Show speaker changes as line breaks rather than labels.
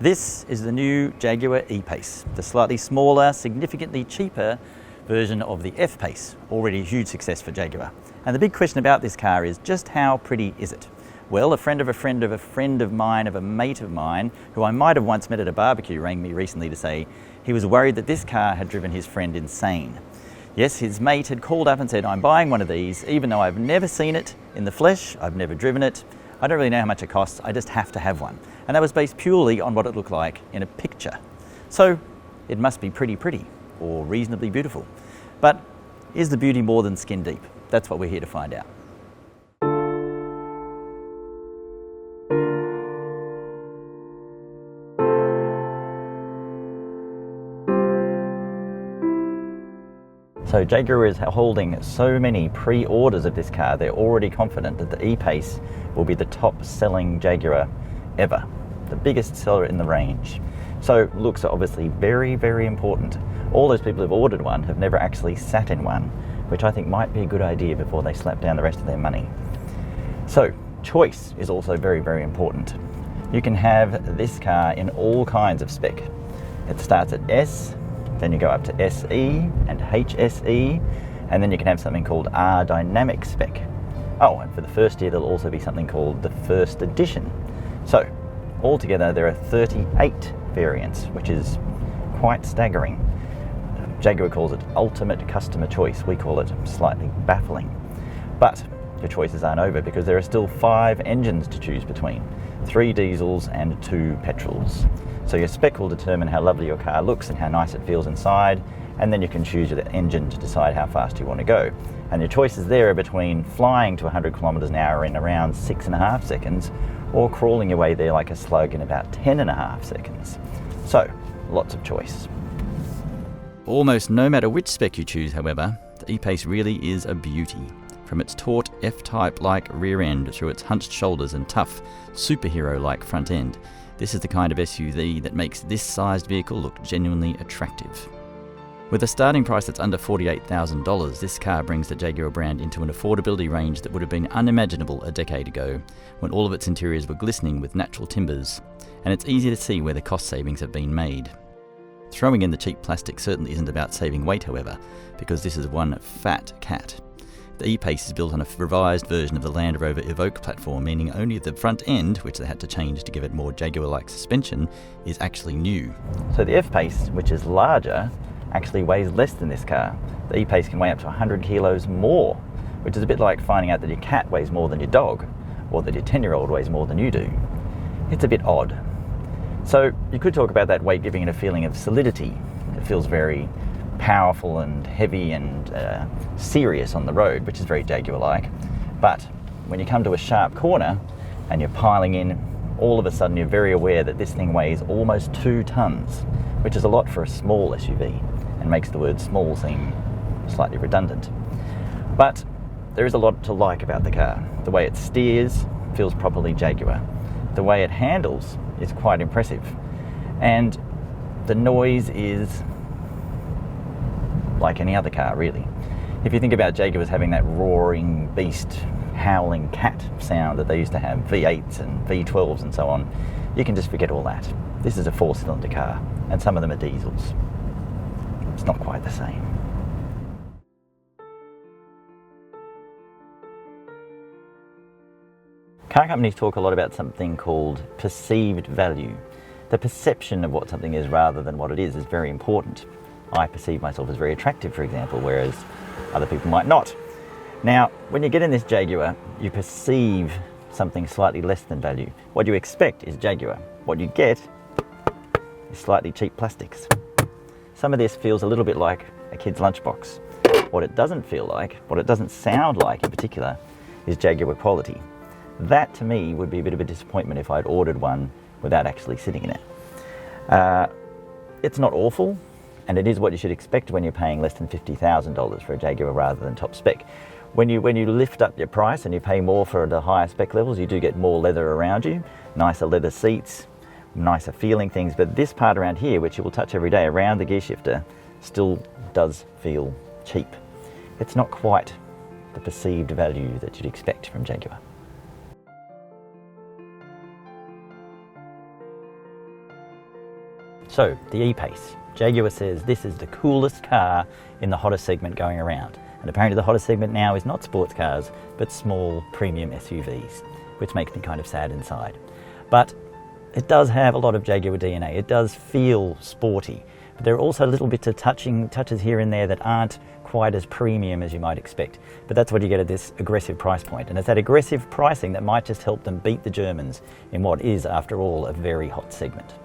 This is the new Jaguar E-Pace, the slightly smaller, significantly cheaper version of the F-Pace, already a huge success for Jaguar. And the big question about this car is just how pretty is it? Well, a friend of a friend of a friend of mine, of a mate of mine, who I might have once met at a barbecue, rang me recently to say he was worried that this car had driven his friend insane. Yes, his mate had called up and said, I'm buying one of these, even though I've never seen it in the flesh, I've never driven it, I don't really know how much it costs, I just have to have one. And that was based purely on what it looked like in a picture. So it must be pretty, or reasonably beautiful. But is the beauty more than skin deep? That's what we're here to find out. So Jaguar is holding so many pre-orders of this car, they're already confident that the E-Pace will be the top selling Jaguar ever. The biggest seller in the range. So looks are obviously very important. All those people who've ordered one have never actually sat in one, which I think might be a good idea before they slap down the rest of their money. So choice is also very important. You can have this car in all kinds of spec. It starts at S, then you go up to SE and HSE, and then you can have something called R Dynamic spec. Oh, and for the first year there'll also be something called the First Edition. So altogether there are 38 variants, which is quite staggering. Jaguar calls it ultimate customer choice. We call it slightly baffling. But your choices aren't over, because there are still 5 engines to choose between. 3 diesels and 2 petrols. So your spec will determine how lovely your car looks and how nice it feels inside, and then you can choose your engine to decide how fast you want to go. And your choices there are between flying to 100 kilometers an hour in around 6.5 seconds, or crawling your way there like a slug in about 10.5 seconds. So, lots of choice. Almost no matter which spec you choose, however, the E-Pace really is a beauty. From its taut F-Type-like rear end through its hunched shoulders and tough, superhero-like front end, this is the kind of SUV that makes this sized vehicle look genuinely attractive. With a starting price that's under $48,000, this car brings the Jaguar brand into an affordability range that would have been unimaginable a decade ago, when all of its interiors were glistening with natural timbers, and it's easy to see where the cost savings have been made. Throwing in the cheap plastic certainly isn't about saving weight, however, because this is one fat cat. The E-Pace is built on a revised version of the Land Rover Evoque platform, meaning only the front end, which they had to change to give it more Jaguar-like suspension, is actually new. So the F-Pace, which is larger, actually weighs less than this car. The E-Pace can weigh up to 100 kilos more, which is a bit like finding out that your cat weighs more than your dog, or that your 10-year-old weighs more than you do. It's a bit odd. So you could talk about that weight giving it a feeling of solidity. It feels very powerful and heavy and serious on the road, which is very Jaguar-like. But when you come to a sharp corner and you're piling in, all of a sudden you're very aware that this thing weighs almost 2 tons, which is a lot for a small SUV, and makes the word small seem slightly redundant. But there is a lot to like about the car. The way it steers feels properly Jaguar. The way it handles is quite impressive. And the noise is like any other car, really. If you think about Jaguars having that roaring beast, howling cat sound that they used to have, V8s and V12s and so on, you can just forget all that. This is a 4-cylinder car, and some of them are diesels. It's not quite the same. Car companies talk a lot about something called perceived value. The perception of what something is rather than what it is very important. I perceive myself as very attractive, for example, whereas other people might not. Now, when you get in this Jaguar, you perceive something slightly less than value. What you expect is Jaguar. What you get is slightly cheap plastics. Some of this feels a little bit like a kid's lunchbox. What it doesn't feel like, what it doesn't sound like in particular, is Jaguar quality. That to me would be a bit of a disappointment if I'd ordered one without actually sitting in it. It's not awful, and it is what you should expect when you're paying less than $50,000 for a Jaguar rather than top spec. When you lift up your price and you pay more for the higher spec levels, you do get more leather around you, nicer leather seats, nicer feeling things, but this part around here, which you will touch every day around the gear shifter, still does feel cheap. It's not quite the perceived value that you'd expect from Jaguar. So, the E-Pace. Jaguar says this is the coolest car in the hottest segment going around. And apparently the hottest segment now is not sports cars, but small premium SUVs, which makes me kind of sad inside. But it does have a lot of Jaguar DNA. It does feel sporty. But there are also little bits of touches here and there that aren't quite as premium as you might expect. But that's what you get at this aggressive price point. And it's that aggressive pricing that might just help them beat the Germans in what is, after all, a very hot segment.